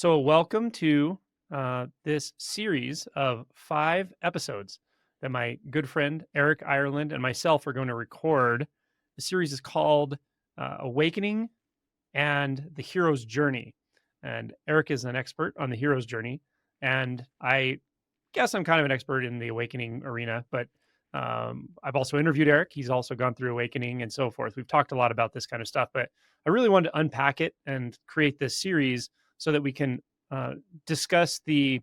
So, welcome to this series of 5 episodes that my good friend Eric Ireland and myself are going to record. The series is called Awakening and the Hero's Journey. And Eric is an expert on the hero's journey. And I guess I'm kind of an expert in the awakening arena, but I've also interviewed Eric. He's also gone through awakening and so forth. We've talked a lot about this kind of stuff, but I really wanted to unpack it and create this series so that we can uh, discuss the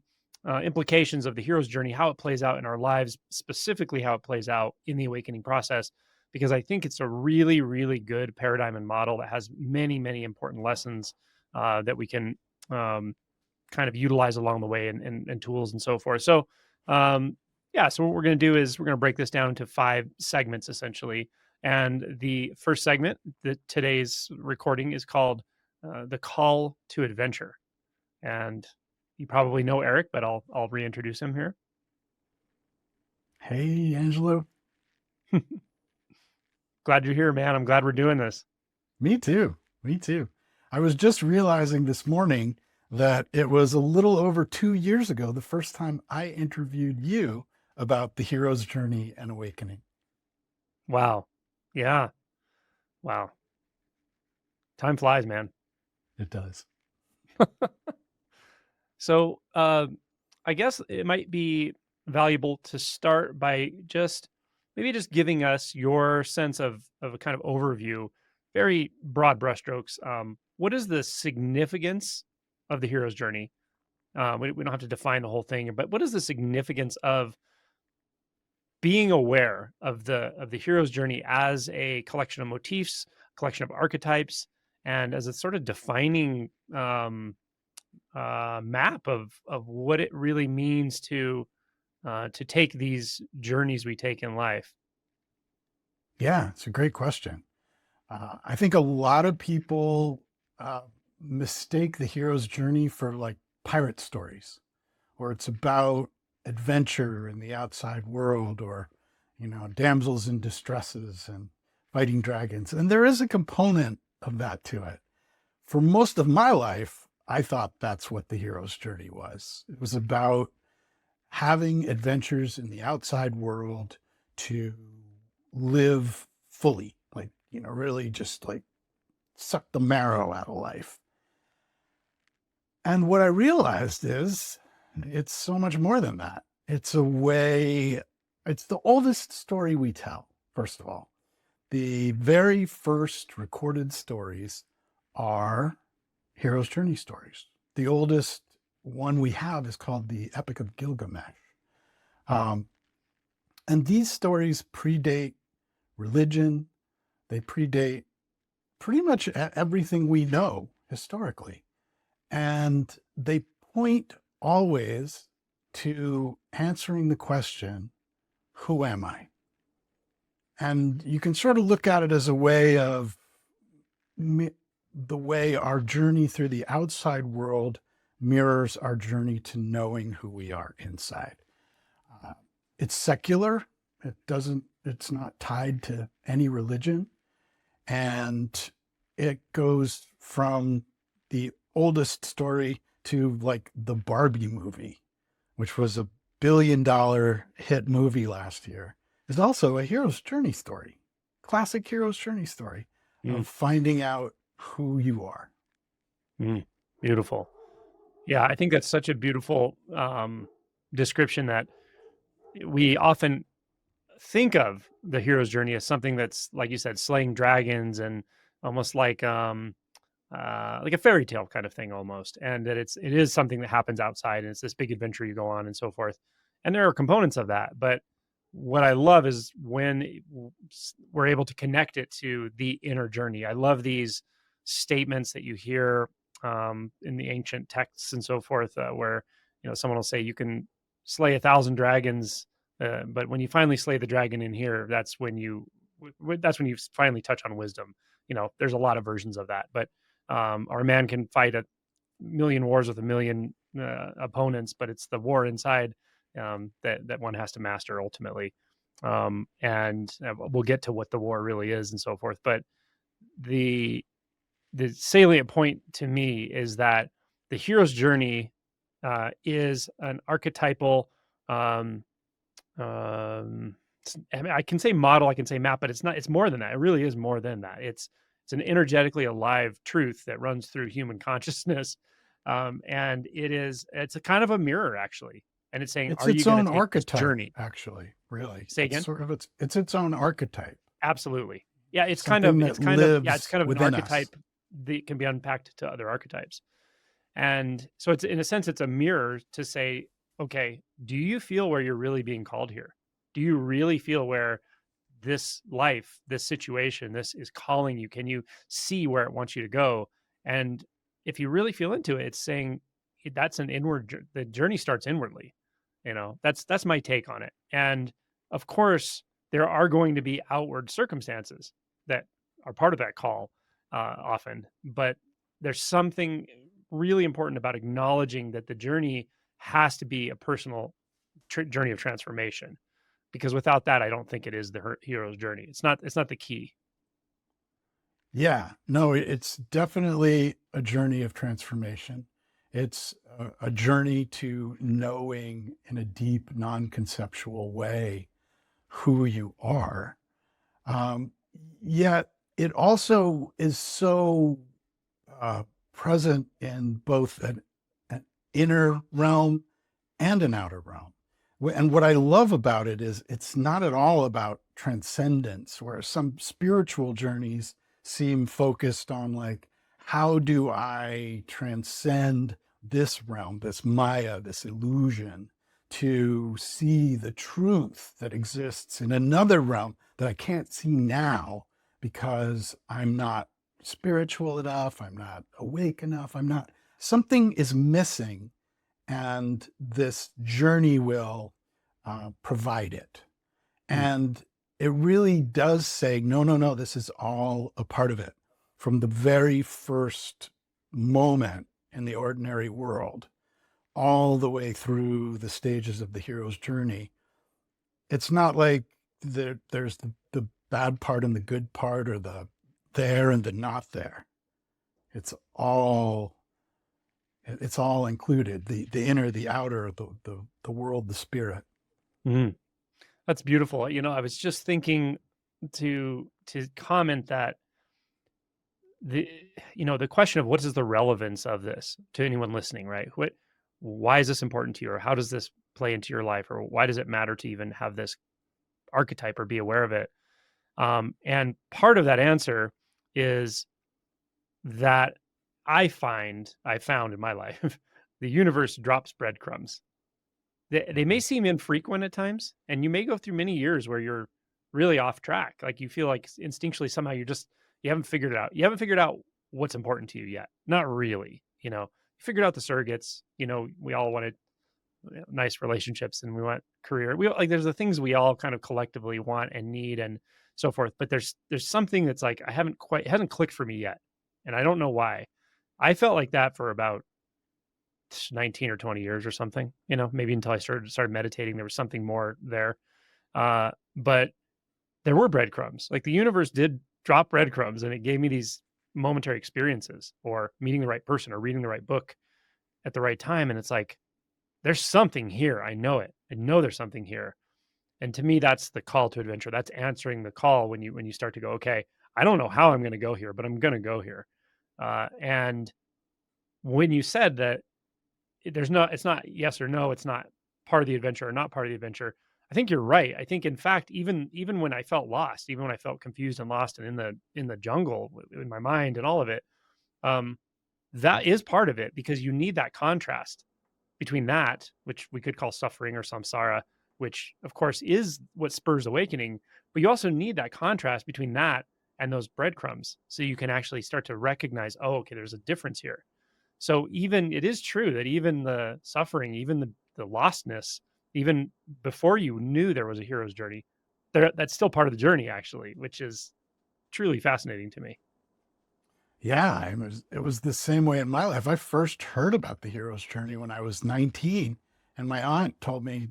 implications of the hero's journey, how it plays out in our lives, specifically how it plays out in the awakening process, because I think it's a really, really good paradigm and model that has many, many important lessons that we can um, kind of utilize along the way and tools and so forth. So, um, yeah, so what we're going to do is we're going to break this down into 5 segments essentially. And the first segment that today's recording is called The Call to Adventure. And you probably know Eric, but I'll reintroduce him here. Hey, Angelo. Glad you're here, man. I'm glad we're doing this. Me too. Me too. I was just realizing this morning that it was a little over 2 years ago, the first time I interviewed you about the hero's journey and awakening. Wow. Yeah. Wow. Time flies, man. It does. So I guess it might be valuable to start by maybe just giving us your sense of a kind of overview, very broad brushstrokes. What is the significance of the hero's journey? We don't have to define the whole thing, but what is the significance of being aware of the hero's journey as a collection of motifs, collection of archetypes, and as a sort of defining map of what it really means to take these journeys we take in life. Yeah, it's a great question. I think a lot of people uh, mistake the hero's journey for like pirate stories, or it's about adventure in the outside world, or, damsels in distresses and fighting dragons. And there is a component of that to it. For most of my life, I thought that's what the hero's journey was. It was about having adventures in the outside world to live fully, like, really just like suck the marrow out of life. And what I realized is it's so much more than that. It's a way, it's the oldest story we tell, first of all. The very first recorded stories are hero's journey stories. The oldest one we have is called the Epic of Gilgamesh. Um, and these stories predate religion, they predate pretty much everything we know historically. And they point always to answering the question, who am I? And you can sort of look at it as a way of the way our journey through the outside world mirrors our journey to knowing who we are inside. It's secular. It's not tied to any religion. And it goes from the oldest story to like the Barbie movie, which was $1 billion hit movie last year, is also a hero's journey story, classic hero's journey story Mm, of finding out who you are. mm, beautiful. Yeah, I think that's such a beautiful description that we often think of the hero's journey as something that's, like you said, slaying dragons and almost like a fairy tale kind of thing almost, and that it is something that happens outside and it's this big adventure you go on and so forth. And there are components of that, but what I love is when we're able to connect it to the inner journey. I love these statements that you hear in the ancient texts and so forth, where someone will say you can slay 1,000 dragons, but when you finally slay the dragon in here, that's when you finally touch on wisdom. There's a lot of versions of that, but or a man can fight a million wars with a million opponents, but it's the war inside that one has to master ultimately. And we'll get to what the war really is and so forth. But the the salient point to me is that the hero's journey is an archetypal, um, I mean, I can say model, I can say map, but it's not. It's more than that. It really is more than that. It's an energetically alive truth that runs through human consciousness, and it's a kind of a mirror actually, and it's saying, It's are you its going to own take this archetype, journey? actually, really. Say It's again. sort of it's its own archetype, Absolutely. Yeah, something that it's lives kind of an within us. archetype that can be unpacked to other archetypes. And so it's in a sense, it's a mirror to say, okay, do you feel where you're really being called here? Do you really feel where this life, this situation, this is calling you? Can you see where it wants you to go? And if you really feel into it, it's saying that's an the journey starts inwardly. That's my take on it. And of course, there are going to be outward circumstances that are part of that call often, but there's something really important about acknowledging that the journey has to be a personal journey of transformation, because without that, I don't think it is the hero's journey. It's not the key. Yeah, no, it's definitely a journey of transformation. It's a journey to knowing in a deep, non-conceptual way who you are. Um, Yet it also is so uh, present in both an inner realm and an outer realm. And what I love about it is it's not at all about transcendence, where some spiritual journeys seem focused on like, how do I transcend this realm, this Maya, this illusion, to see the truth that exists in another realm that I can't see now because I'm not spiritual enough, I'm not awake enough, something is missing, and this journey will provide it. Mm. And it really does say, no, no, no, this is all a part of it. From the very first moment in the ordinary world, all the way through the stages of the hero's journey, it's not like there's the bad part and the good part, or the there and the not there. It's all it's all included, the inner, the outer, the world, the spirit. Mhm. That's beautiful. I was just thinking to comment that the the question of what is the relevance of this to anyone listening, right? Why is this important to you, or how does this play into your life, or why does it matter to even have this archetype or be aware of it? And part of that answer is that I found in my life, the universe drops breadcrumbs. They may seem infrequent at times, and you may go through many years where you're really off track. Like you feel like instinctually somehow you haven't figured it out. You haven't figured out what's important to you yet. Not really. You figured out the surrogates. We all wanted nice relationships, and we want career. There's the things we all kind of collectively want and need and so forth. But there's something that's like it hasn't clicked for me yet, and I don't know why. I felt like that for about 19 or 20 years or something, maybe until I started meditating. There was something more there. But there were breadcrumbs. Like the universe did drop breadcrumbs, and it gave me these momentary experiences, or meeting the right person, or reading the right book at the right time. And it's like, there's something here. I know it. I know there's something here. And to me, that's the call to adventure. That's answering the call when you start to go, okay, I don't know how I'm going to go here, but I'm going to go here. And when you said that it's not yes or no, it's not part of the adventure or not part of the adventure. I think you're right. I think in fact, even when I felt lost, even when I felt confused and lost and in the jungle in my mind and all of it, um, that is part of it, because you need that contrast between that, which we could call suffering or samsara, which of course is what spurs awakening. But you also need that contrast between that and those breadcrumbs, so you can actually start to recognize, oh, okay, there's a difference here. So even it is true that even the suffering, even the lostness, even before you knew there was a hero's journey, that's still part of the journey, actually, which is truly fascinating to me. Yeah, it was the same way in my life. I first heard about the hero's journey when I was 19, and my aunt told me,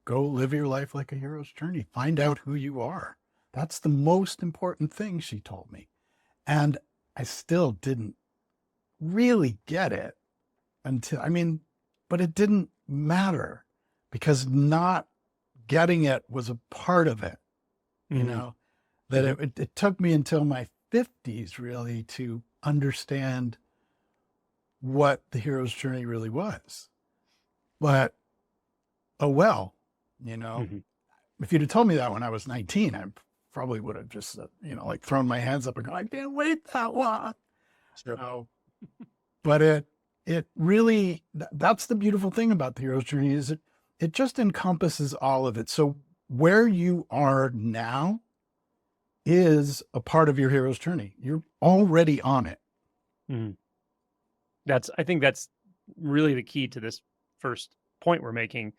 go live your life like a hero's journey. Find out who you are. That's the most important thing, she told me. And I still didn't really get it until, I mean, but it didn't matter because not getting it was a part of it, you Mm-hmm. know, that it took me until my 50s really to understand what the hero's journey really was. But, oh, well, you know, Mm-hmm. if you'd have told me that when I was 19, I probably would have just, like thrown my hands up and gone, I can't wait that long. Sure. So, but it really, that's the beautiful thing about the hero's journey is it just encompasses all of it. So where you are now is a part of your hero's journey. You're already on it. Mm-hmm. I think that's really the key to this first point we're making.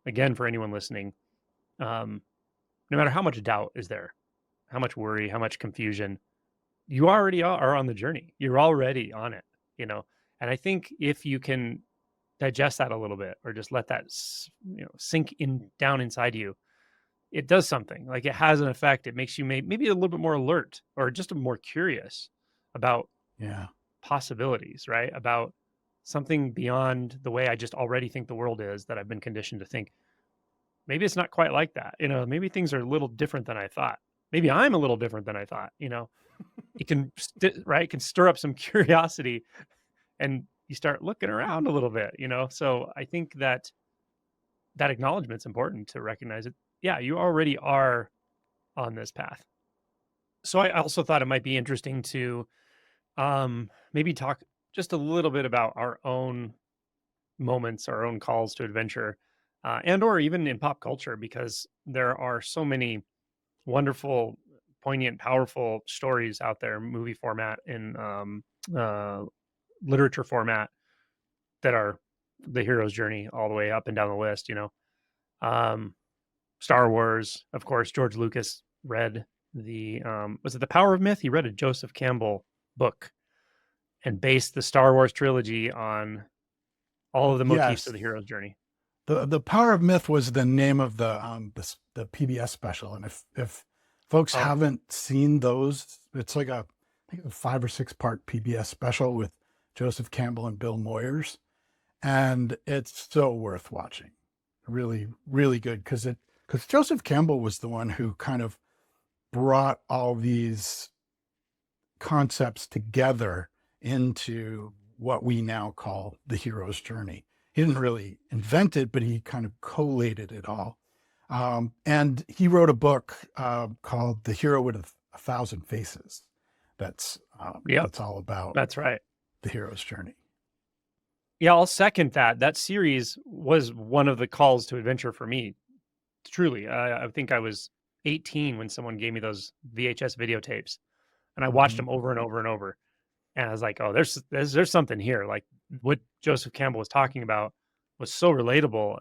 Again, for anyone listening, no matter how much doubt is there, how much worry, how much confusion, you already are on the journey. You're already on it, you know. And I think if you can digest that a little bit, or just let that sink in down inside you, it does something. Like it has an effect. It makes you maybe a little bit more alert, or just more curious about Yeah. possibilities, right? About something beyond the way I just already think the world is, that I've been conditioned to think. Maybe it's not quite like that. Maybe things are a little different than I thought. Maybe I'm a little different than I thought. It can right, it can stir up some curiosity, and you start looking around a little bit. So I think that acknowledgement is important, to recognize it. Yeah, you already are on this path. So I also thought it might be interesting to maybe talk just a little bit about our own moments, our own calls to adventure, and or even in pop culture, because there are so many wonderful, poignant, powerful stories out there, movie format, in uh, literature format, that are the hero's journey all the way up and down the list. Um, Star Wars, of course. George Lucas read the was it The Power of Myth? He read a Joseph Campbell book and based the Star Wars trilogy on all of the motifs of Yes. the hero's journey. The Power of Myth was the name of the PBS special. And if folks Oh, haven't seen those, it's like I think a 5 or 6 part PBS special with Joseph Campbell and Bill Moyers. And it's so worth watching. Really, really good. Because Joseph Campbell was the one who kind of brought all these concepts together into what we now call the hero's journey. He didn't really invent it, but he kind of collated it all. And he wrote a book called The Hero with a Thousand Faces. yep, That's all about that's right. the hero's journey. Yeah, I'll second that. That series was one of the calls to adventure for me. Truly, I think I was 18 when someone gave me those VHS videotapes, and I watched Mm-hmm. them over and over and over. And I was like, "Oh, there's something here." Like what Joseph Campbell was talking about was so relatable.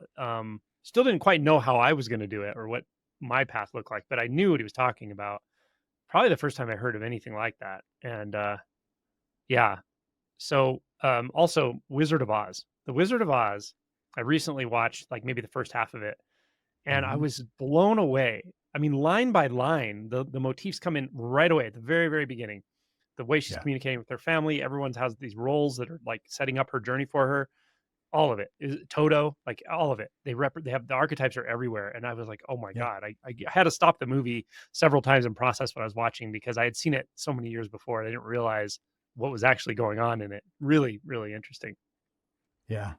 Still didn't quite know how I was going to do it or what my path looked like, but I knew what he was talking about. Probably the first time I heard of anything like that. And yeah, so also Wizard of Oz. The Wizard of Oz. I recently watched like maybe the first half of it, and I Mm-hmm. was blown away. I mean, line by line, the motifs come in right away at the very, very beginning. The way she's Yeah. communicating with her family, everyone's has these roles that are like setting up her journey for her. All of it is Toto, like all of it. They have the archetypes are everywhere, and I was like, oh my Yeah. god! I had to stop the movie several times and process what I was watching, because I had seen it so many years before. I didn't realize what was actually going on in it. Really, really interesting. Yeah.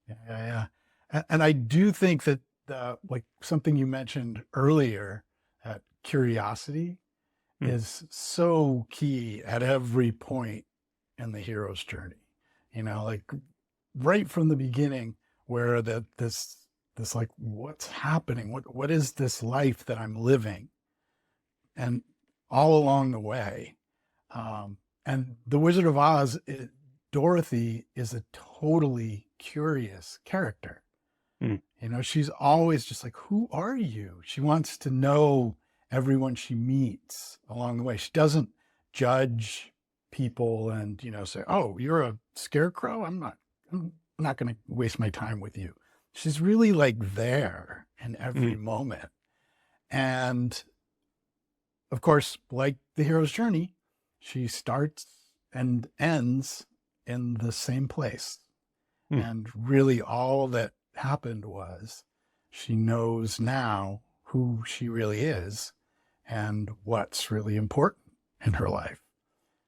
Yeah. Yeah. Yeah. And I do think that like something you mentioned earlier, curiosity Mm, is so key at every point in the hero's journey. Like right from the beginning, where this like what's happening? What is this life that I'm living? And all along the way, and the Wizard of Oz, Dorothy is a totally curious character. mm, She's always just like, who are you? She wants to know everyone she meets along the way. She doesn't judge people and, say, oh, you're a scarecrow. I'm not going to waste my time with you. She's really like there in every mm, moment. And of course, like the hero's journey, she starts and ends in the same place. Mm. And really all that happened was she knows now who she really is and what's really important in her life.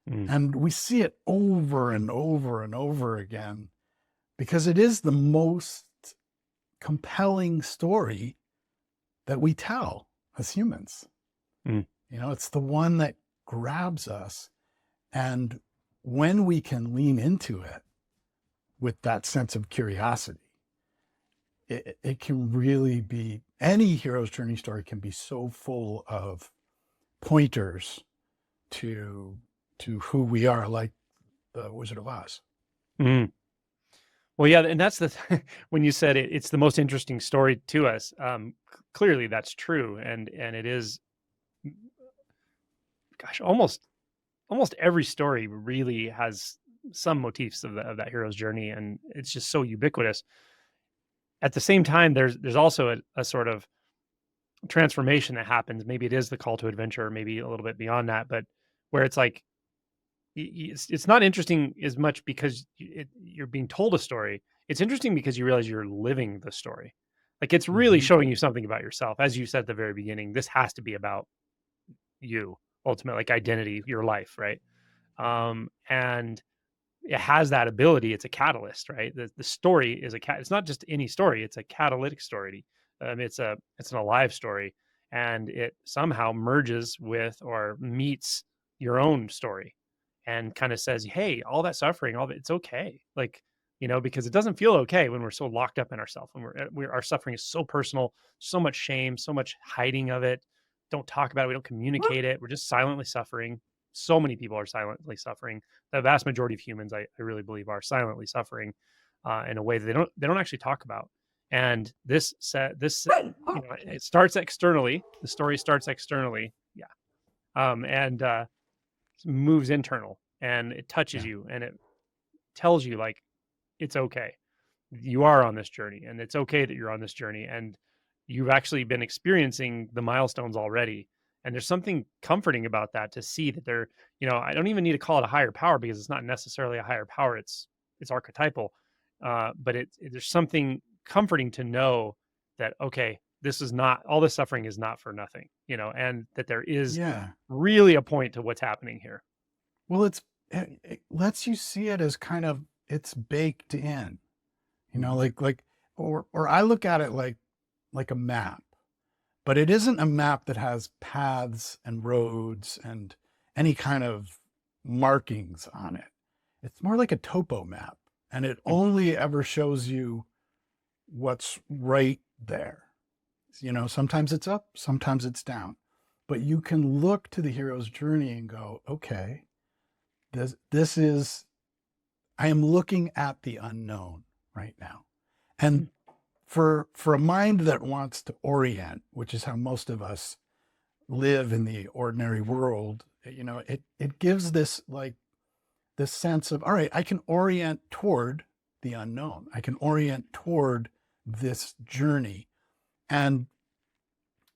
Mm. And we see it over and over and over again because it is the most compelling story that we tell as humans. Mm. It's the one that grabs us. And when we can lean into it with that sense of curiosity, it can really be, any hero's journey story can be so full of pointers to who we are, like the Wizard of Oz. Mm. Well, yeah, and that's when you said it's the most interesting story to us. Clearly, that's true, and it is. Gosh, almost every story really has some motifs of that hero's journey, and it's just so ubiquitous. At the same time, there's also a sort of transformation that happens. Maybe it is the call to adventure, maybe a little bit beyond that, but where it's like it's not interesting as much because you're being told a story. It's interesting because you realize you're living the story. Like it's really Mm-hmm. showing you something about yourself. As you said at the very beginning, this has to be about you, ultimately, like identity, your life, right? And it has that ability. It's a catalyst, right? The story is it's not just any story, it's a catalytic story. It's an alive story, and it somehow merges with or meets your own story and kind of says, hey, all that suffering, all that, it's okay. Like, because it doesn't feel okay when we're so locked up in ourselves, when our suffering is so personal, so much shame, so much hiding of it. Don't talk about it, we don't communicate it, we're just silently suffering. So many people are silently suffering. The vast majority of humans, I really believe, are silently suffering in a way that they don't actually talk about. And it starts externally. The story starts externally, yeah, and moves internal, and it touches Yeah. you, and it tells you like it's okay. You are on this journey, and it's okay that you're on this journey, and you've actually been experiencing the milestones already. And there's something comforting about that, to see that I don't even need to call it a higher power, because it's not necessarily a higher power. It's archetypal. But there's something comforting to know that, okay, this is not, all this suffering is not for nothing, and that there is Yeah. really a point to what's happening here. Well, it lets you see it as kind of, it's baked in, Mhm. or I look at it like a map, but it isn't a map that has paths and roads and any kind of markings on it. It's more like a topo map, and it Mm. only ever shows you what's right there. Sometimes it's up, sometimes it's down, but you can look to the hero's journey and go, okay, this is, I am looking at the unknown right now. And Mm. for a mind that wants to orient, which is how most of us live in the ordinary world, it gives this sense of, all right, I can orient toward the unknown. I can orient toward this journey. And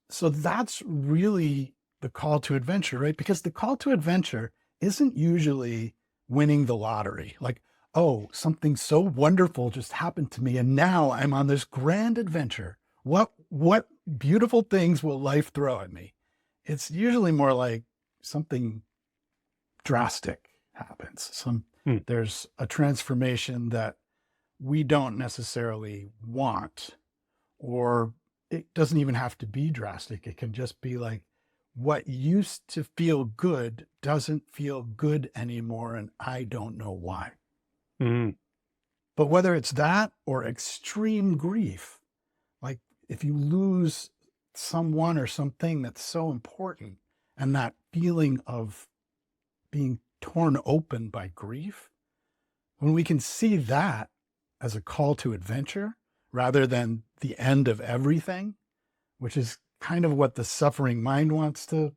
so that's really the call to adventure, right? Because the call to adventure isn't usually winning the lottery. Like, oh, something so wonderful just happened to me, and now I'm on this grand adventure. What beautiful things will life throw at me? It's usually more like something drastic happens. Mm. There's a transformation that we don't necessarily want, or it doesn't even have to be drastic. It can just be like, what used to feel good doesn't feel good anymore, and I don't know why. Mm. But whether it's that or extreme grief, like if you lose someone or something that's so important, and that feeling of being torn open by grief, when we can see that as a call to adventure rather than the end of everything, which is kind of what the suffering mind wants to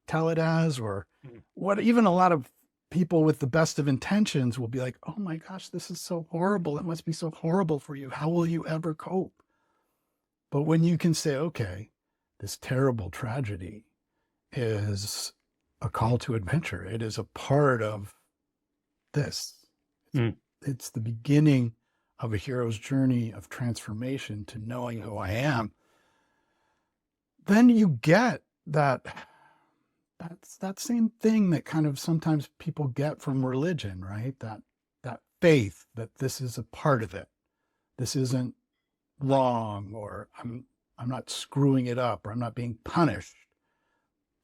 tell it as, or Mm. what even a lot of people with the best of intentions will be like, oh my gosh, this is so horrible. It must be so horrible for you. How will you ever cope? But when you can say, okay, this terrible tragedy is a call to adventure, it is a part of this. Mm. It's the beginning of a hero's journey of transformation to knowing who I am, then you get that's that same thing that kind of sometimes people get from religion, right? That faith that this is a part of it. This isn't wrong, or I'm not screwing it up, or I'm not being punished.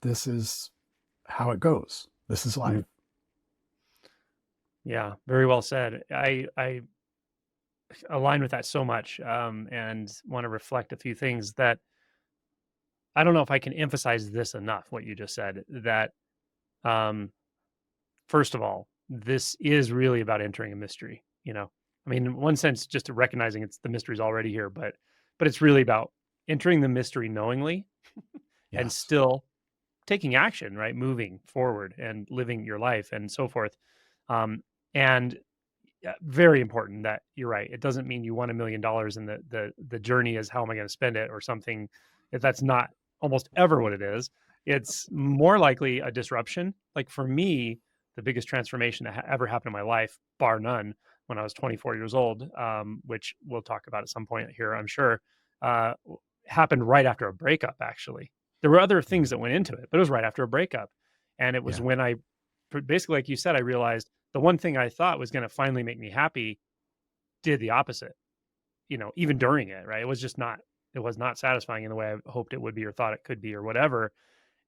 This is how it goes. This is life. Yeah, very well said. I align with that so much, and want to reflect a few things that I don't know if I can emphasize this enough. What you just said, that um, first of all, this is really about entering a mystery. I mean, in one sense, just to recognizing the mystery's already here, but it's really about entering the mystery knowingly and Yes. still taking action, right? Moving forward and living your life and so forth. And very important that you're right. It doesn't mean you won $1 million and the journey is how am I going to spend it or something. If that's not almost ever what it is, it's more likely a disruption. Like for me, the biggest transformation that ever happened in my life, bar none, when I was 24 years old, which we'll talk about at some point here, I'm sure, uh, happened right after a breakup. Actually, there were other things that went into it, but it was right after a breakup, and it was Yeah. when I, basically, like you said, I realized the one thing I thought was going to finally make me happy did the opposite, even during it, right? It was not satisfying in the way I hoped it would be or thought it could be or whatever.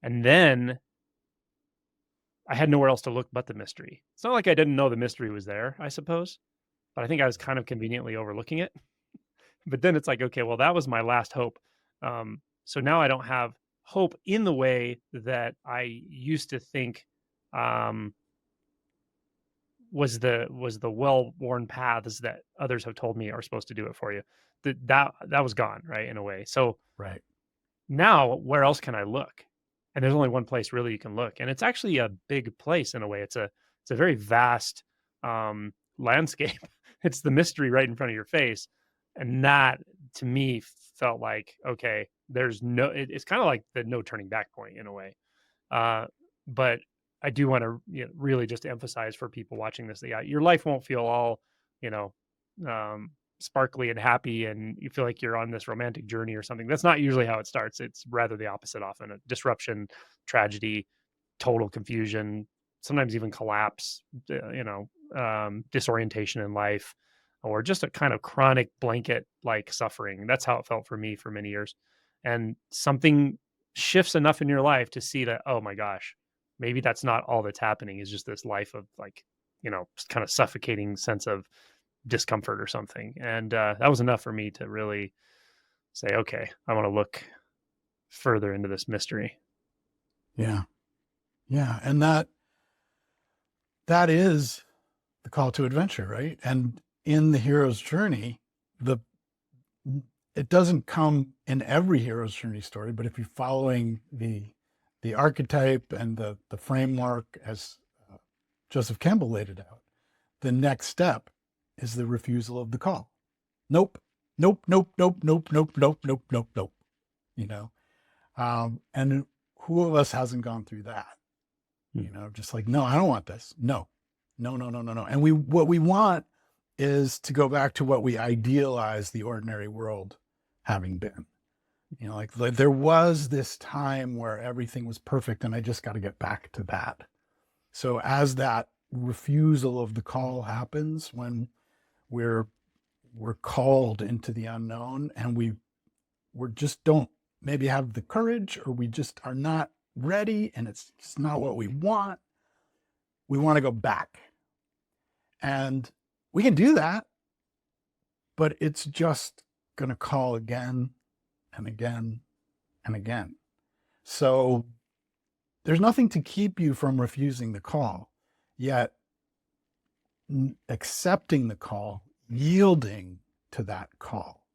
And then I had nowhere else to look but the mystery. It's not like I didn't know the mystery was there, I suppose, but I think I was kind of conveniently overlooking it. But then it's like, okay, well, that was my last hope. So now I don't have hope in the way that I used to think, um, was the well-worn paths that others have told me are supposed to do it for you. That was gone, right, in a way. So Right. now where else can I look? And there's only one place really you can look. And it's actually a big place in a way. It's a very vast landscape. It's the mystery right in front of your face. And that to me felt like, okay, it's kind of like the no turning back point in a way. Uh, but I do want to really just emphasize for people watching this that your life won't feel all, you know, um, sparkly and happy, and you feel like you're on this romantic journey or something. That's not usually how it starts. It's rather the opposite. Often a disruption, tragedy, total confusion, sometimes even collapse. Disorientation in life, or just a kind of chronic blanket like suffering. That's how it felt for me for many years, and something shifts enough in your life to see that, oh my gosh, maybe that's not all that's happening, is just this life of like, kind of suffocating sense of discomfort or something. And that was enough for me to really say, okay, I want to look further into this mystery. Yeah. Yeah. And that is the call to adventure, right? And in the hero's journey, the it doesn't come in every hero's journey story, but if you're following the archetype and the framework as Joseph Campbell laid it out, the next step is the refusal of the call. Nope, nope, nope, nope, nope, nope, nope, nope, nope, nope. And who of us hasn't gone through that? Just like, no, I don't want this. No, no, no, no, no, no. And what we want is to go back to what we idealize the ordinary world having been. Like there was this time where everything was perfect, and I just got to get back to that. So as that refusal of the call happens, when we're called into the unknown, and we just don't maybe have the courage, or we just are not ready, and it's just not what we want to go back. And we can do that, but it's just going to call again and again and again. So there's nothing to keep you from refusing the call, yet accepting the call, yielding to that call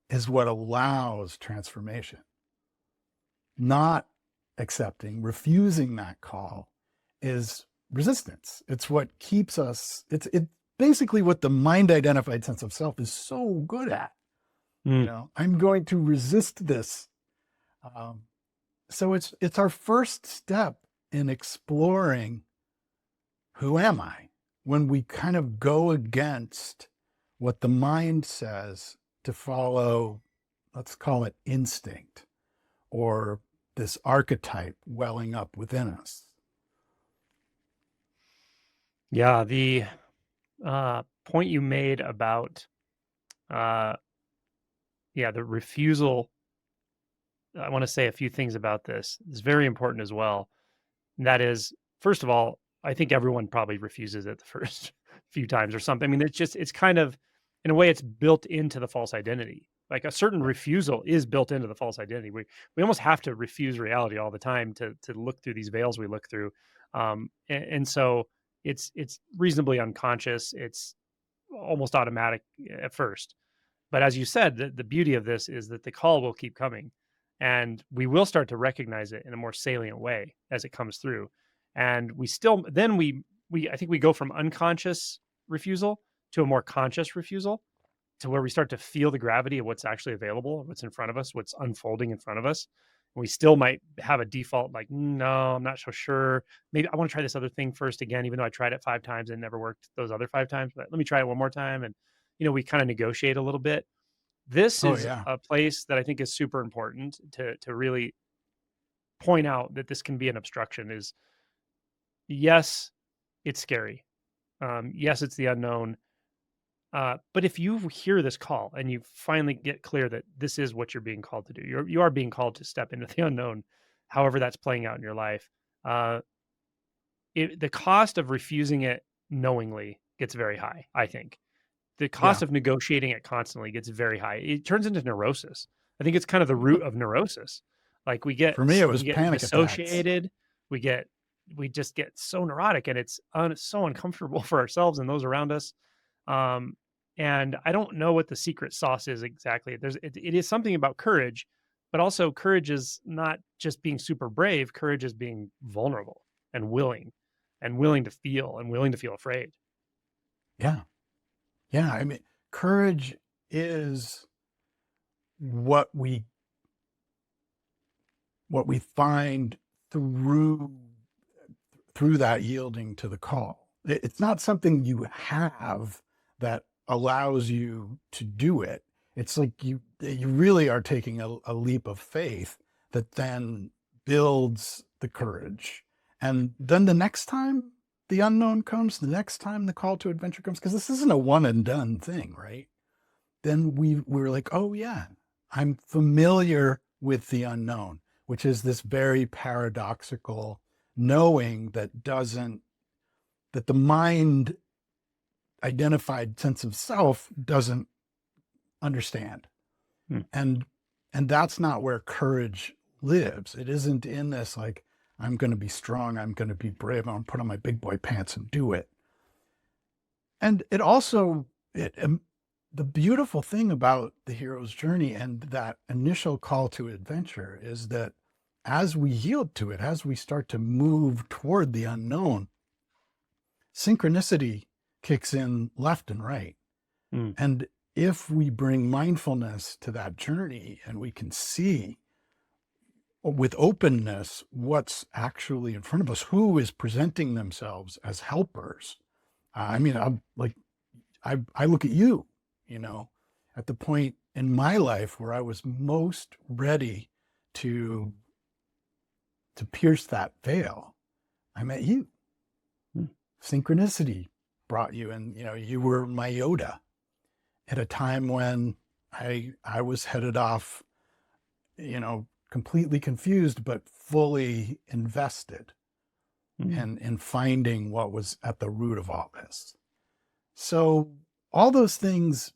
is what allows transformation. Not accepting, refusing that call is resistance. It's what keeps us, it's basically what the mind identified sense of self is so good at. I'm going to resist this. So it's our first step in exploring, who am I? When we kind of go against what the mind says to follow, let's call it instinct, or this archetype welling up within us. Yeah, the point you made about the refusal. I want to say a few things about this. It's very important as well. And that is, first of all, I think everyone probably refuses it the first few times or something. I mean, it's kind of, in a way, it's built into the false identity. Like a certain refusal is built into the false identity. We almost have to refuse reality all the time to look through these veils we look through, and so it's reasonably unconscious. It's almost automatic at first. But as you said, the beauty of this is that the call will keep coming, and we will start to recognize it in a more salient way as it comes through. And we still, then we I think we go from unconscious refusal to a more conscious refusal, to where we start to feel the gravity of what's actually available, what's in front of us, what's unfolding in front of us. And we still might have a default like, no, I'm not so sure. Maybe I want to try this other thing first again, even though I tried it 5 times and it never worked those other 5 times. But let me try it one more time. And we kind of negotiate a little bit. This Oh, is yeah. a place that I think is super important to really point out that this can be an obstruction. Is, yes, it's scary. Yes, it's the unknown. But if you hear this call and you finally get clear that this is what you're being called to do, you are being called to step into the unknown, however that's playing out in your life. Uh, the cost of refusing it knowingly gets very high. I think the cost Yeah. of negotiating it constantly gets very high. It turns into neurosis. I think it's kind of the root of neurosis. Like For me, it we was get panic attacks. dissociated, we get we just get so neurotic, and it's so uncomfortable for ourselves and those around us. Um, and I don't know what the secret sauce is exactly. It is something about courage, but also courage is not just being super brave. Courage is being vulnerable and willing to feel and willing to feel afraid. Yeah. Yeah. I mean, courage is what we find through that yielding to the call. It's not something you have that allows you to do it. It's like you really are taking a leap of faith that then builds the courage. And then the next time the unknown comes, the next time the call to adventure comes, because this isn't a one and done thing, right? Then we're like, oh yeah, I'm familiar with the unknown, which is this very paradoxical knowing that the mind identified sense of self doesn't understand. Hmm. And that's not where courage lives. It isn't in this, like, I'm going to be strong, I'm going to be brave, I'm going to put on my big boy pants and do it. And it also, the beautiful thing about the hero's journey and that initial call to adventure is that as we yield to it, as we start to move toward the unknown, synchronicity kicks in left and right. Mm. And if we bring mindfulness to that journey and we can see with openness what's actually in front of us, who is presenting themselves as helpers. I mean, I look at you, at the point in my life where I was most ready to pierce that veil. I met you. Hmm. Synchronicity brought you, and you were my Yoda at a time when I was headed off, completely confused but fully invested in finding what was at the root of all this. So all those things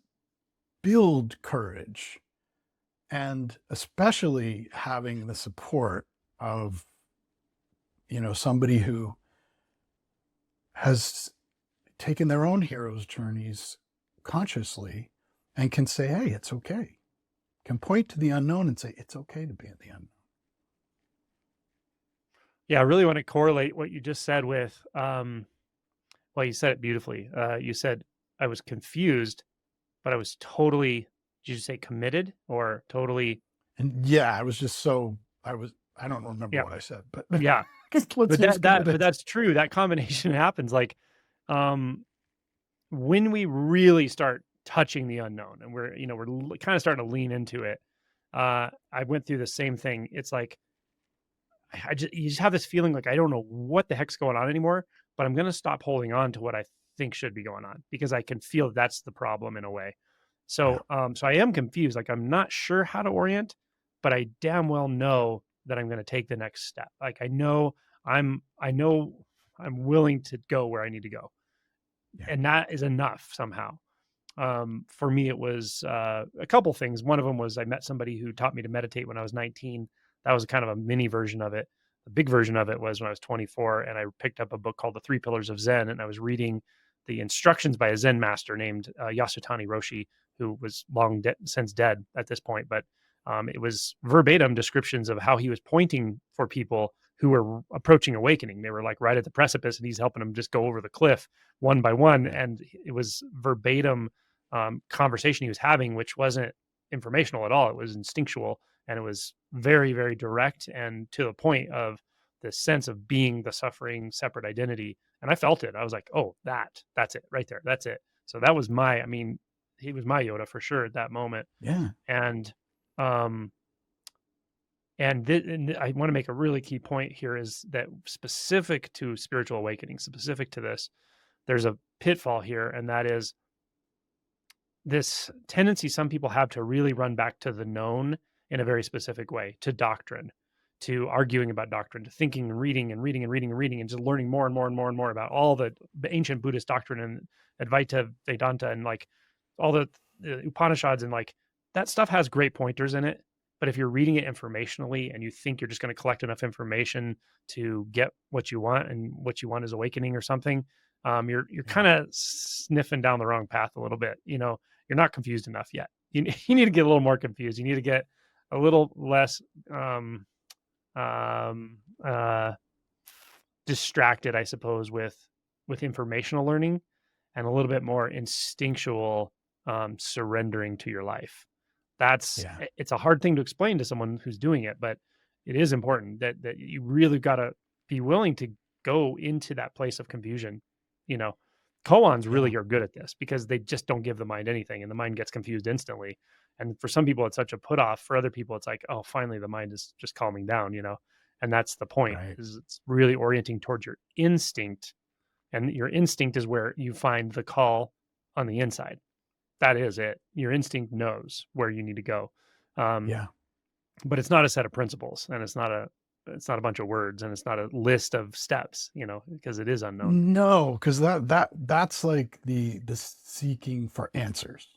build courage, and especially having the support of somebody who has taken their own hero's journeys consciously and can say, hey, it's okay. Can point to the unknown and say, it's okay to be in the unknown. Yeah, I really want to correlate what you just said with, well, you said it beautifully. You said, I was confused, but I was totally, did you say committed or totally? And yeah, I was just I don't remember Yeah. what I said, but Yeah. let's use But committed. that's true. That combination happens. Like, when we really start touching the unknown, and we're kind of starting to lean into it. I went through the same thing. It's like you just have this feeling like I don't know what the heck's going on anymore, but I'm going to stop holding on to what I think should be going on because I can feel that's the problem in a way. Yeah. So I am confused. Like I'm not sure how to orient, but I damn well know that I'm going to take the next step. Like I know I'm willing to go where I need to go, Yeah. and that is enough somehow. For me, it was a couple things. One of them was I met somebody who taught me to meditate when I was 19. That was kind of a mini version of it. The big version of it was when I was 24, and I picked up a book called The Three Pillars of Zen, and I was reading the instructions by a Zen master named Yasutani Roshi, who was since dead at this point. But it was verbatim descriptions of how he was pointing for people who were approaching awakening. They were like right at the precipice, and he's helping them just go over the cliff one by one. Yeah. And it was verbatim conversation he was having, which wasn't informational at all. It was instinctual, and it was very, very direct and to the point of the sense of being the suffering separate identity. And I felt it. I was like, oh, that's it right there. That's it. So that was I mean, he was my Yoda for sure at that moment. Yeah. And, um, and I want to make a really key point here is that specific to spiritual awakening, specific to this, there's a pitfall here, and that is this tendency some people have to really run back to the known in a very specific way, to doctrine, to arguing about doctrine, to thinking and reading and reading and reading and reading and just learning more and more and more and more about all the ancient Buddhist doctrine and Advaita Vedanta and like all the Upanishads, and like that stuff has great pointers in it. But if you're reading it informationally and you think you're just going to collect enough information to get what you want, and what you want is awakening or something, you're Yeah. kind of sniffing down the wrong path a little bit. You're not confused enough yet. You need to get a little more confused. You need to get a little less um, uh, distracted, I suppose, with informational learning, and a little bit more instinctual surrendering to your life. Yeah. It's a hard thing to explain to someone who's doing it, but it is important that you really got to be willing to go into that place of confusion. You know, koans Yeah. really are good at this because they just don't give the mind anything, and the mind gets confused instantly. And for some people, it's such a put off. For other people, it's like, oh, finally, the mind is just calming down. And that's the point. Right. Is it's really orienting towards your instinct, and your instinct is where you find the call on the inside. That is it. Your instinct knows where you need to go. Um, Yeah. but it's not a set of principles, and it's not a bunch of words, and it's not a list of steps, because it is unknown. No, because that's like the seeking for answers.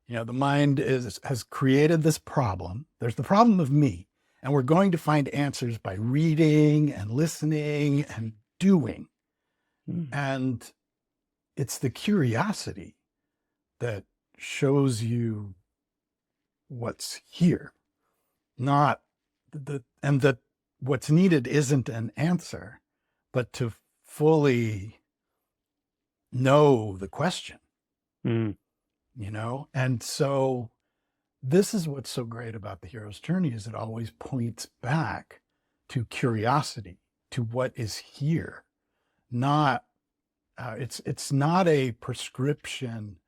The mind has created this problem. There's the problem of me, and we're going to find answers by reading and listening and doing. Mm. And it's the curiosity that shows you what's here, not and that what's needed isn't an answer, but to fully know the question. Mm. And so this is what's so great about the hero's journey, is it always points back to curiosity, to what is here. Not it's not a prescription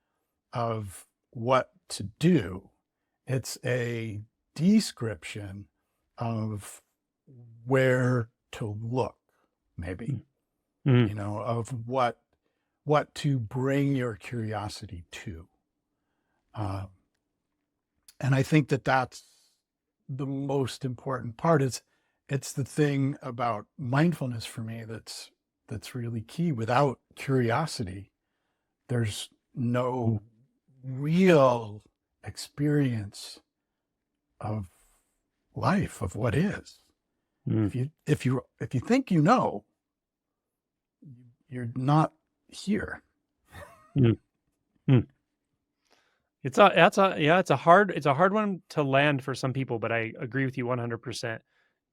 of what to do. It's a description of where to look, maybe. Mm. Of what to bring your curiosity to. And I think that's the most important part. It's the thing about mindfulness for me that's really key. Without curiosity, there's no real experience of life, of what is. Mm. If you think you're not here. Mm. Mm. It's a hard one to land for some people, but I agree with you 100%.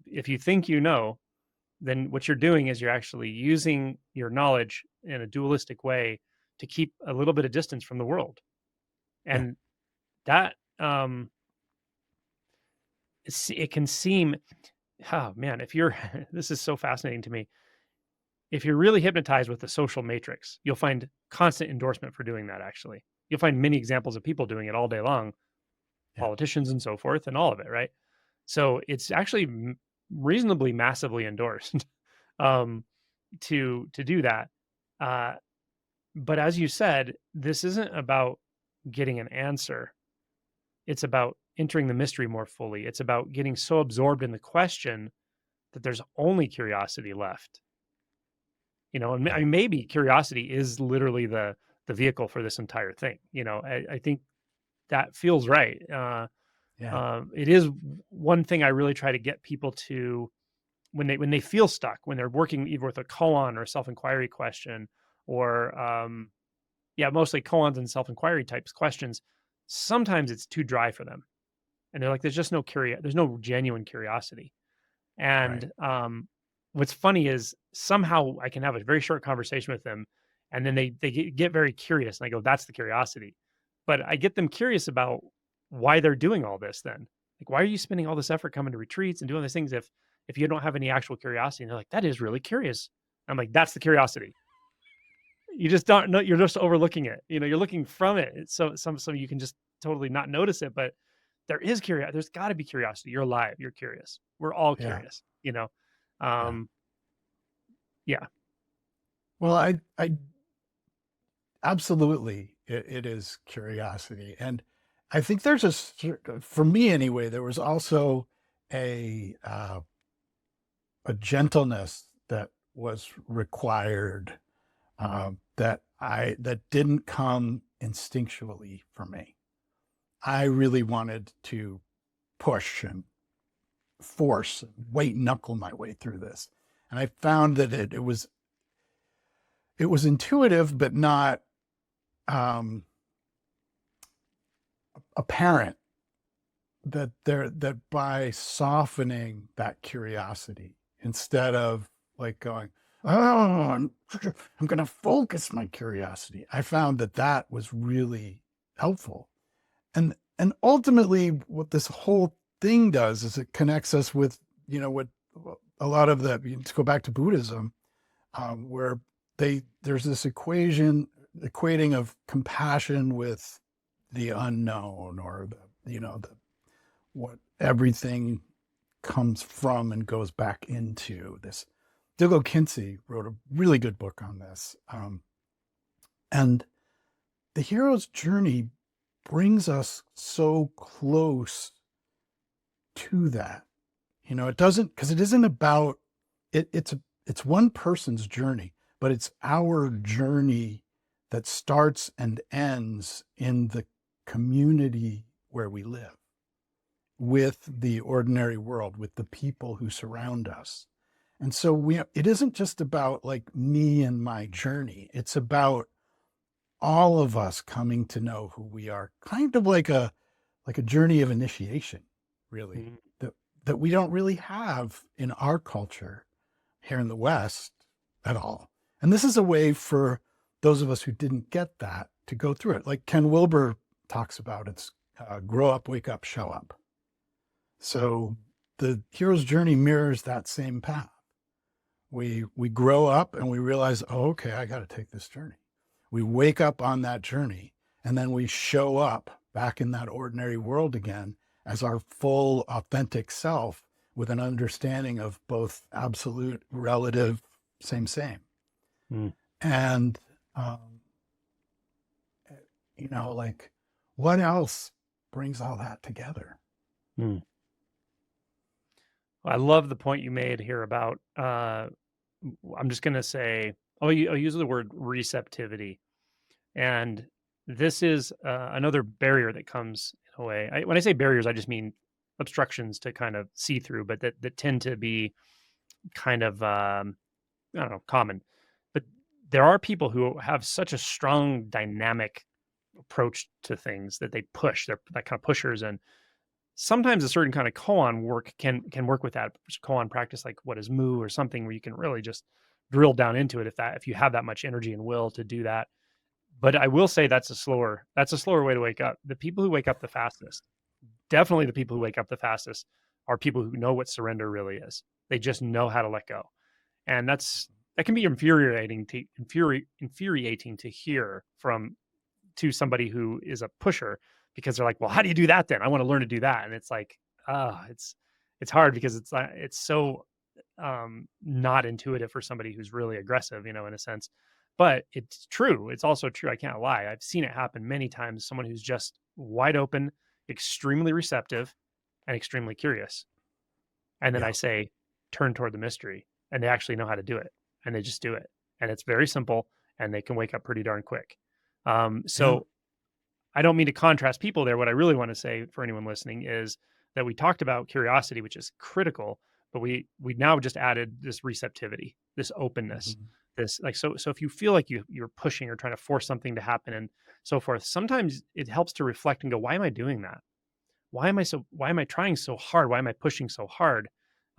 If you think then what you're doing is you're actually using your knowledge in a dualistic way to keep a little bit of distance from the world. Yeah. And that it can seem, oh man, if you're this is so fascinating to me. If you're really hypnotized with the social matrix, you'll find constant endorsement for doing that, actually. you'll find many examples of people doing it all day long, Yeah. politicians and so forth, and all of it, right? So it's actually reasonably massively endorsed um, to do that. Uh, but as you said, this isn't about getting an answer. It's about entering the mystery more fully. It's about getting so absorbed in the question that there's only curiosity left. And I Right. mean, maybe curiosity is literally the vehicle for this entire thing. I think that feels right. Yeah. It is one thing I really try to get people to when they feel stuck, when they're working either with a koan or a self-inquiry question, or yeah, mostly koans and self-inquiry types questions. Sometimes it's too dry for them, and they're like, there's no genuine curiosity. Right. And what's funny is somehow I can have a very short conversation with them, and then they get very curious, and I go, "That's the curiosity." But I get them curious about why they're doing all this. Then, like, why are you spending all this effort coming to retreats and doing these things if you don't have any actual curiosity? And they're like, "That is really curious." I'm like, "That's the curiosity. You just don't know. You're just overlooking it. You're looking from it. So you can just totally not notice it, but." There is curiosity. There's got to be curiosity. You're alive. You're curious. We're all Yeah. curious. Yeah. Um, yeah. Well, I absolutely, it is curiosity. And I think there's for me anyway, there was also a a gentleness that was required, that didn't come instinctually for me. I really wanted to push and force and white knuckle my way through this. And I found that it was intuitive, but not um, apparent that by softening that curiosity instead of like going, oh, I'm going to focus my curiosity. I found that was really helpful. And ultimately what this whole thing does is it connects us with, what a lot of to go back to Buddhism, where there's this equating of compassion with the unknown, or the what everything comes from and goes back into this. Dilgo Kinsey wrote a really good book on this, and the hero's journey brings us so close to that. It doesn't, because it isn't about it. It's one person's journey, but it's our journey that starts and ends in the community where we live, with the ordinary world, with the people who surround us. And so it isn't just about like me and my journey. It's about all of us coming to know who we are, kind of like a journey of initiation, really, Mhm. that we don't really have in our culture here in the West at all. And this is a way for those of us who didn't get that to go through it. Like Ken Wilber talks about, it's grow up, wake up, show up. So the hero's journey mirrors that same path. We grow up and we realize, oh, okay, I got to take this journey. We wake up on that journey, and then we show up back in that ordinary world again as our full, authentic self, with an understanding of both absolute, relative, same. Mm. And, like, what else brings all that together? Mm. I love the point you made here about, I'm just going to say, I'll use the word receptivity. And this is another barrier that comes in a way. When I say barriers, I just mean obstructions to kind of see through, but that tend to be kind of, I don't know, common. But there are people who have such a strong dynamic approach to things that they push. They're that kind of pushers, and sometimes a certain kind of koan work can work with that koan practice, like what is mu or something, where you can really just drill down into it if you have that much energy and will to do that. But I will say that's a slower way to wake up. The people who wake up the fastest, definitely the people who wake up the fastest, are people who know what surrender really is. They just know how to let go, and that can be infuriating to hear from to somebody who is a pusher, because they're like, well, how do you do that then? I want to learn to do that. And it's like, it's hard because it's so not intuitive for somebody who's really aggressive, in a sense. But it's true. It's also true. I can't lie. I've seen it happen many times. Someone who's just wide open, extremely receptive, and extremely curious. And then Yeah. I say, turn toward the mystery. And they actually know how to do it. And they just do it. And it's very simple. And they can wake up pretty darn quick. Yeah. So I don't mean to contrast people there. What I really want to say for anyone listening is that we talked about curiosity, which is critical, but we now just added this receptivity, this openness, Mhm. this like so if you feel like you're pushing or trying to force something to happen and so forth, sometimes it helps to reflect and go, why am I doing that? Why am I trying so hard? Why am I pushing so hard?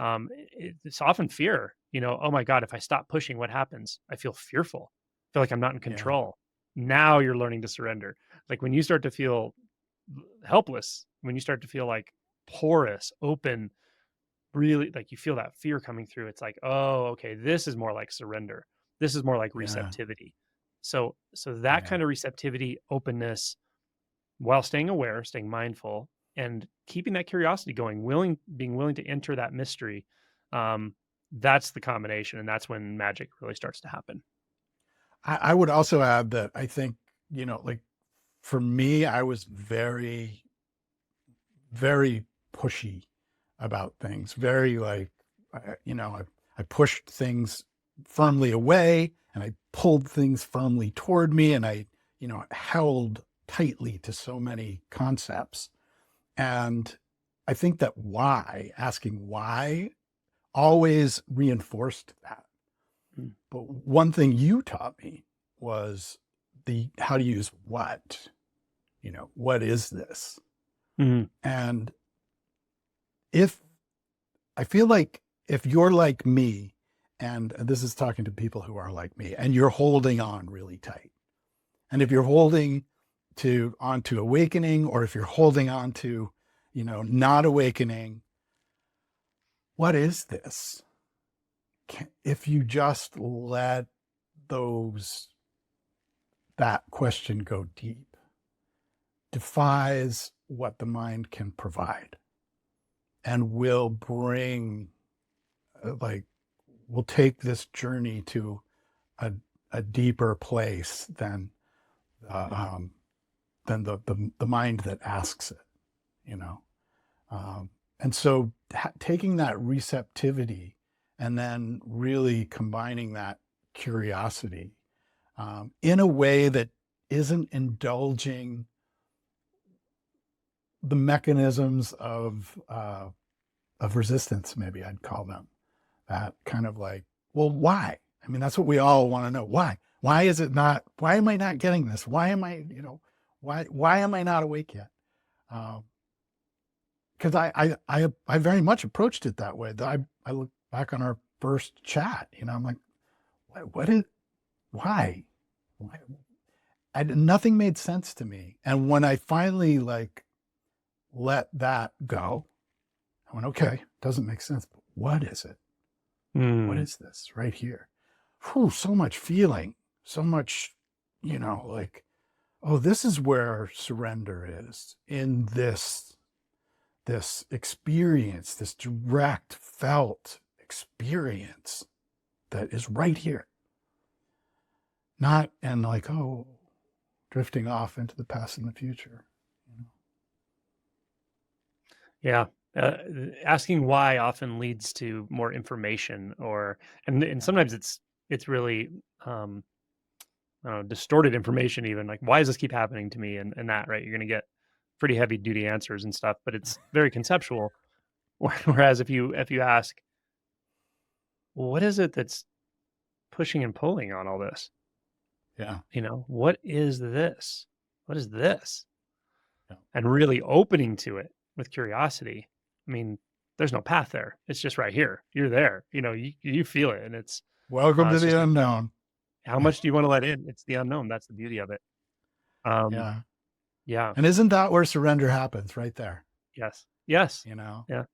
It's often fear, oh my God, if I stop pushing, what happens? I feel fearful. I feel like I'm not in Yeah. control. Now you're learning to surrender. Like when you start to feel helpless, when you start to feel like porous, open, really like you feel that fear coming through, it's like, oh, okay, this is more like surrender. This is more like Yeah. receptivity. So that Yeah. kind of receptivity, openness, while staying aware, staying mindful, and keeping that curiosity going, being willing to enter that mystery. Um, that's the combination, and that's when magic really starts to happen. I would also add that I think, like for me, I was very, very pushy about things, very like, I pushed things firmly away and I pulled things firmly toward me and I, held tightly to so many concepts. And I think that asking why always reinforced that. Mm. But one thing you taught me was how to use what, what is this? Mhm. And if I feel like if you're like me, and this is talking to people who are like me, and you're holding on really tight, and if you're holding onto awakening, or if you're holding on to, not awakening, what is this? If you just let that question go deep, defies what the mind can provide, and will bring, like, will take this journey to a deeper place um, than the mind that asks it, you know. And so taking that receptivity and then really combining that curiosity in a way that isn't indulging the mechanisms of resistance, maybe I'd call them. That kind of like, well, why? I mean, that's what we all want to know. Why? Why is it not? Why am I not getting this? Why am I, why am I not awake yet? Because I very much approached it that way. I look back on our first chat, I'm like, why? Why? Nothing made sense to me. And when I finally like let that go, I went, okay, doesn't make sense, but what is it? What Mm. is this right here? Whew, so much feeling, so much, like, oh, this is where surrender is in this experience, this direct felt experience that is right here. Not and like, oh, drifting off into the past and the future. Yeah. Asking why often leads to more information, and Yeah. sometimes it's really I don't know, distorted information, even like, why does this keep happening to me? And that, right? You're going to get pretty heavy duty answers and stuff, but it's very conceptual. Whereas if you ask, well, what is it that's pushing and pulling on all this? Yeah. What is this? What is this? Yeah. And really opening to it with curiosity. I mean, there's no path there. It's just right here. You're there. You feel it, and Welcome to it's just the unknown. how much do you want to let in? It's the unknown. That's the beauty of it. Um, Yeah. yeah. And isn't that where surrender happens? Right there. Yes. Yes. You know, Yeah.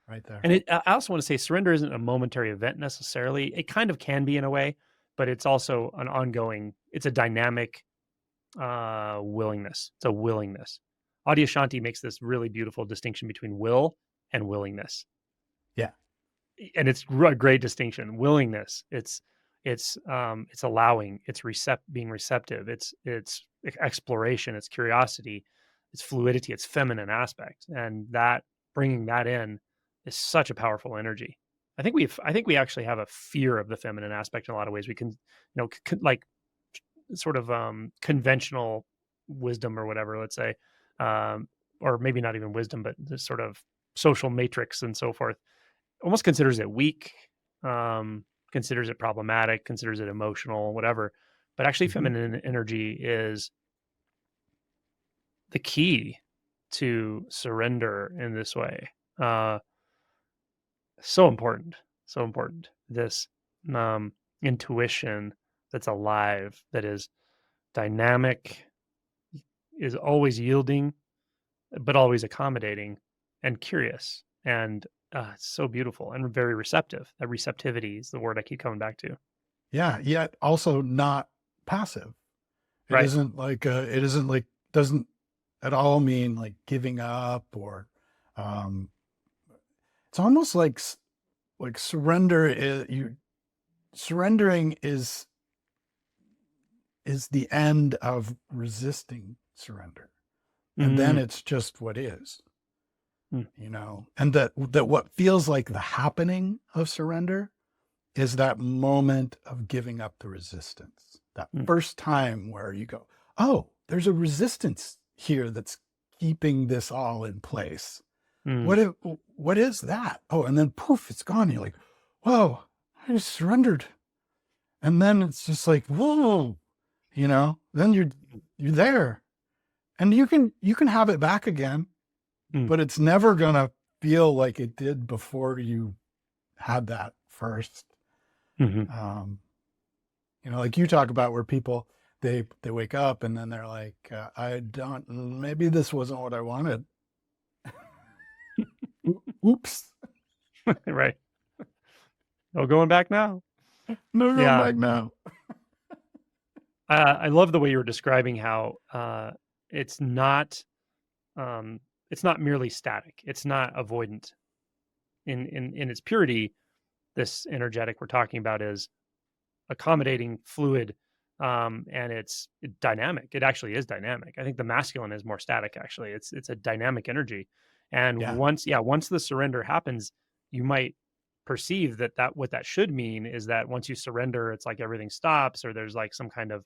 right there. And I also want to say surrender isn't a momentary event necessarily. It kind of can be in a way, but it's also an ongoing, it's a dynamic willingness. It's a willingness. Adyashanti makes this really beautiful distinction between will and willingness. Yeah. And it's a great distinction. Willingness, it's allowing, it's being receptive, it's exploration, it's curiosity, it's fluidity, it's feminine aspect, and that bringing that in is such a powerful energy. I think we actually have a fear of the feminine aspect in a lot of ways. We can, like sort of conventional wisdom or whatever, let's say, um, or maybe not even wisdom, but this sort of social matrix and so forth almost considers it weak, considers it problematic, considers it emotional, whatever. But actually, Mhm. feminine energy is the key to surrender in this way. Uh, so important, so important. This intuition that's alive, that is dynamic, is always yielding, but always accommodating and curious. And it's so beautiful and very receptive. That receptivity is the word I keep coming back to. Yeah. Yet also not passive. It Right. isn't like, it isn't like, doesn't at all mean like giving up or, um, it's almost like surrender is surrendering is the end of resisting surrender. And then Mm, it's just what is, mm, and that what feels like the happening of surrender is that moment of giving up the resistance. That mm, first time where you go, oh, there's a resistance here that's keeping this all in place. mm, What is that? Oh, and then poof, it's gone. You're like, whoa, I just surrendered. And then it's just like, whoa, then you're there. And you can have it back again, mm, but it's never gonna feel like it did before you had that first. mhm. Um, like you talk about where people they wake up and then they're like, I don't, maybe this wasn't what I wanted. Oops, Right. No going back now. no going Yeah. back now. I love the way you were describing how it's not um, it's not merely static. It's not avoidant. In its purity, this energetic we're talking about is accommodating, fluid, and it's dynamic. It actually is dynamic. I think the masculine is more static. Actually, it's a dynamic energy. And Yeah. once the surrender happens, you might perceive that what that should mean is that once you surrender, it's like everything stops, or there's like some kind of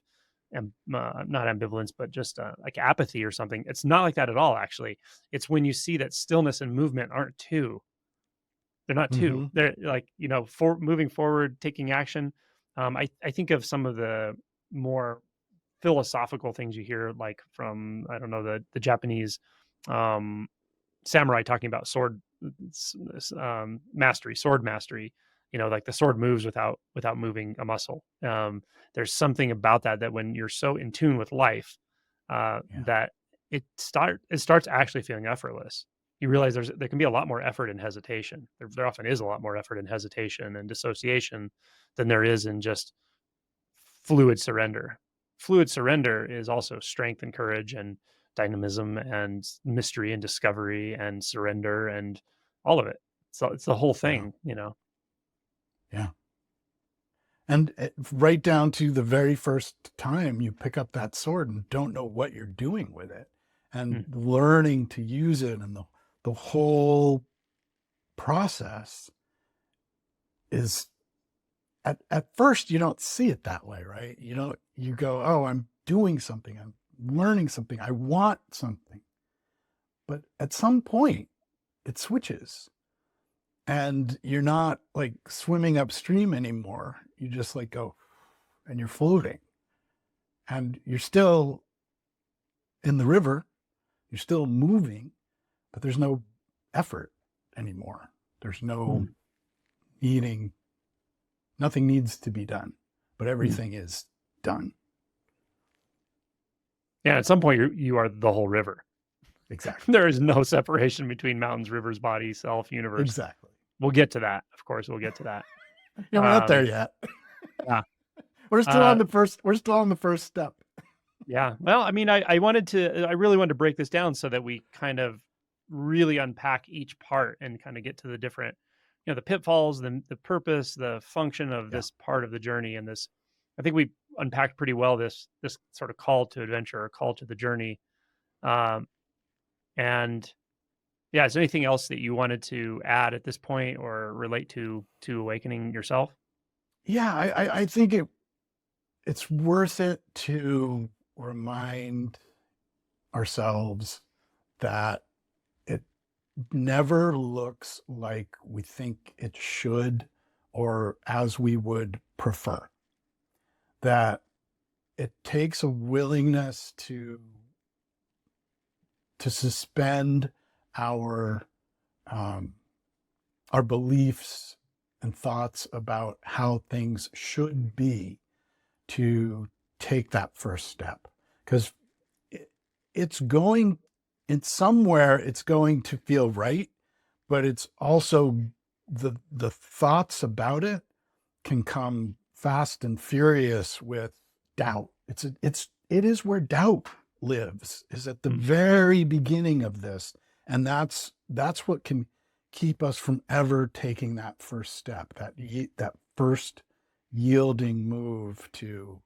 not ambivalence, but just like apathy or something. It's not like that at all. Actually, it's when you see that stillness and movement aren't two, they're not 2. Mm-hmm. They're like, for moving forward, taking action. I think of some of the more philosophical things you hear, like from, I don't know, the Japanese um, samurai talking about mastery, sword mastery. Like the sword moves without moving a muscle. There's something about that when you're so in tune with life, Yeah. that it starts actually feeling effortless. You realize there can be a lot more effort and hesitation. There often is a lot more effort and hesitation and dissociation than there is in just fluid surrender. Fluid surrender is also strength and courage and dynamism and mystery and discovery and surrender and all of it. So it's the whole Yeah. thing. Yeah. And right down to the very first time you pick up that sword and don't know what you're doing with it, and Mm, learning to use it, and the whole process is, at first you don't see it that way, right? You go, oh, I'm doing something, I'm learning something, I want something. But at some point it switches and you're not like swimming upstream anymore. You just like go and you're floating and you're still in the river, you're still moving, but there's no effort anymore. There's no mm, needing, nothing needs to be done, but mm. everything is done. Yeah, at some point you are the whole river. Exactly. There is no separation between mountains, rivers, body, self, universe. Exactly. We'll get to that. Of course, we'll get to that. Yeah, we're not there Um, yet. yeah. We're still on Uh, the first step. Yeah. Well, I mean, I really wanted to break this down so that we kind of really unpack each part and kind of get to the different, the pitfalls, the purpose, the function of Yeah. this part of the journey. And this, I think we unpacked pretty well this sort of call to adventure or call to the journey. Um, and yeah, is there anything else that you wanted to add at this point or relate to awakening yourself? Yeah, I think it's worth it to remind ourselves that it never looks like we think it should or as we would prefer. That it takes a willingness to suspend our um, our beliefs and thoughts about how things should be to take that first step, because it's going in somewhere it's going to feel right, but it's also the thoughts about it can come fast and furious with doubt. It is where doubt lives, is at the Mm, very beginning of this. And that's what can keep us from ever taking that first step, that first yielding move to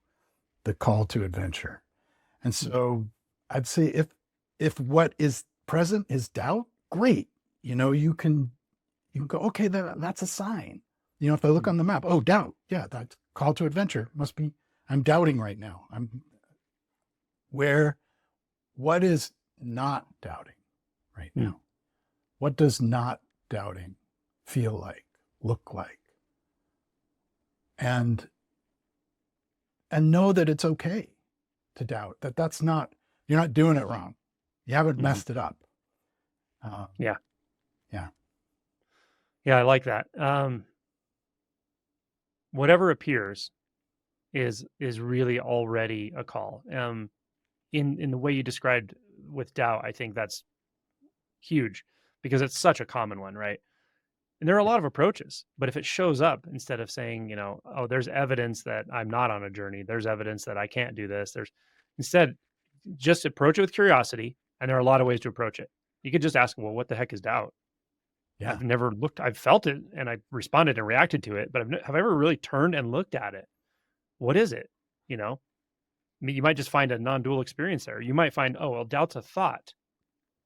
the call to adventure. And mm, so I'd say if what is present is doubt, great. You can go, okay, that's a sign. If I look mm, on the map, oh, doubt. Yeah, that's call to adventure. Must be, I'm doubting right now. Where, what is not doubting right mm. now? What does not doubting feel like, look like? And, and know that it's okay to doubt, that's not, you're not doing it wrong. You haven't Mhm. messed it up. Um, Yeah. yeah. Yeah, I like that. Whatever appears is really already a call. In the way you described with doubt, I think that's huge because it's such a common one, right? And there are a lot of approaches, but if it shows up instead of saying, oh, there's evidence that I'm not on a journey, there's evidence that I can't do this. There's instead just approach it with curiosity, and there are a lot of ways to approach it. You could just ask, well, what the heck is doubt? Yeah. I've never looked. I've felt it, and I responded and reacted to it, but have I ever really turned and looked at it? What is it? You know, I mean, you might just find a non-dual experience there. You might find, oh, well, doubt's a thought.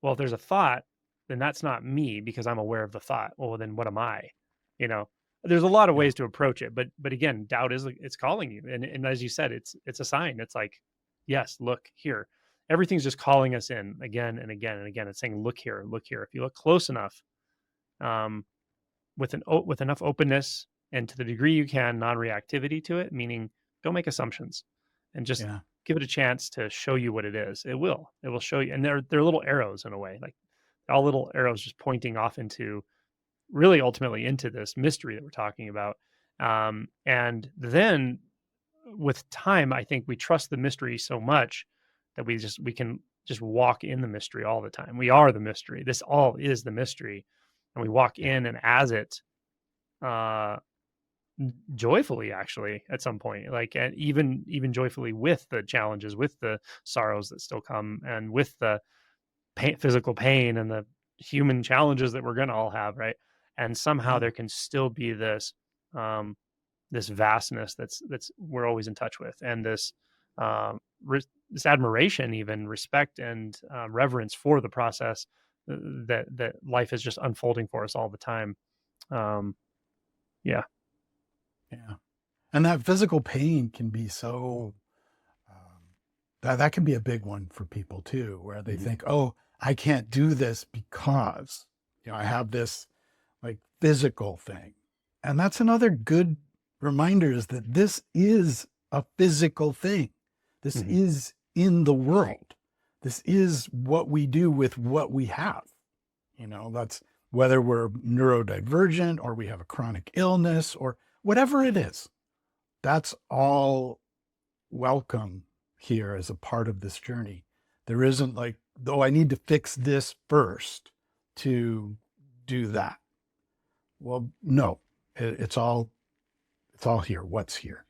Well, if there's a thought, then that's not me because I'm aware of the thought. Well, then what am I? You know, there's a lot of Yeah. ways to approach it, but again, doubt is it's calling you, and as you said, it's a sign. It's like, yes, look here. Everything's just calling us in again and again and again. It's saying, look here, look here. If you look close enough, um, with enough openness and to the degree you can non-reactivity to it, meaning don't make assumptions and just Yeah. give it a chance to show you what it is. It will show you, and they're little arrows in a way, like all little arrows just pointing off into really ultimately into this mystery that we're talking about. And then with time, I think we trust the mystery so much that we can just walk in the mystery all the time. We are the mystery. This all is the mystery, and we walk Yeah. in and as it, uh joyfully, actually, at some point, like, and even joyfully with the challenges, with the sorrows that still come, and with the physical pain and the human challenges that we're gonna all have, right? And somehow Yeah. there can still be um this vastness that's we're always in touch with, and this admiration, even respect, and reverence for the process, that life is just unfolding for us all the time. um yeah. Yeah. And that physical pain can be so, that can be a big one for people too, where they Mhm. think, oh, I can't do this because, I have this like physical thing. And that's another good reminder, is that this is a physical thing. This Mhm. is in the world. This is what we do with what we have. That's whether we're neurodivergent or we have a chronic illness or whatever it is. That's all welcome here as a part of this journey. There isn't like, though I need to fix this first to do that. Well, no, it's all here. What's here?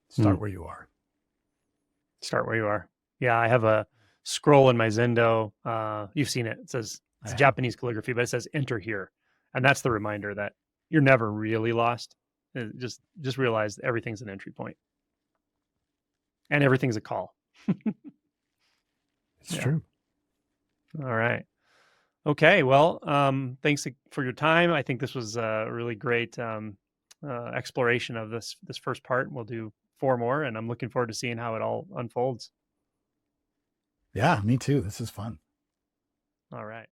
Mm. Start where you are. Start where you are. Yeah, I have a scroll in my Zendo. You've seen it. It says I it's have. Japanese calligraphy, but it says "Enter here," and that's the reminder that you're never really lost. Just realize everything's an entry point and everything's a call. It's Yeah. true. All right. Okay. Well, thanks for your time. I think this was a really great exploration of this first part. We'll do 4 more, and I'm looking forward to seeing how it all unfolds. Yeah, me too. This is fun. All right.